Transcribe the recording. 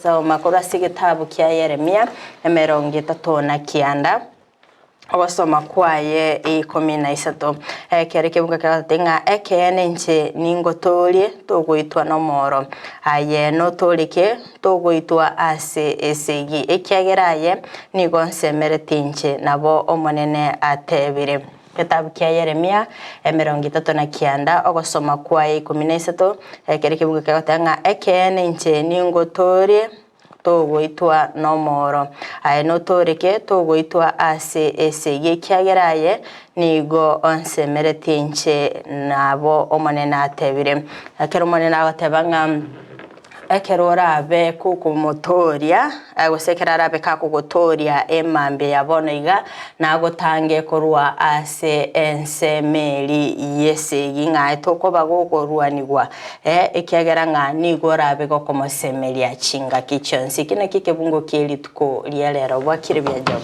ogosoma korasi gitabu kia Yeremia 39 ogosoma kwaye 13 kere kibunga katinga ekene nche ningotorie togoitwa nomoro aye no torike togoitwa ase esegi ekiageraye nigonsemere tinche nabo omonene atebire kitabu kia Yeremia 39 ogosoma kwaye 13 kere kibunga katinga ekene nche ningotorie togoitwa nomoro aye no torike togoitwa ase esege kiageraye nigo onsemere tinche nabo omonene atebire akero omonene agatebanga ekero orabe kukumotoria agosekera arabe kakugotoria emambe yabonoiga nagotange korwa ase ensemeri yesegi ng'ae tokobagokorwanigwa ekiagera ng'ani gorabe gokomosemeria chinga kichonsi kine kikebungo kielituko lielero bwakire bya joma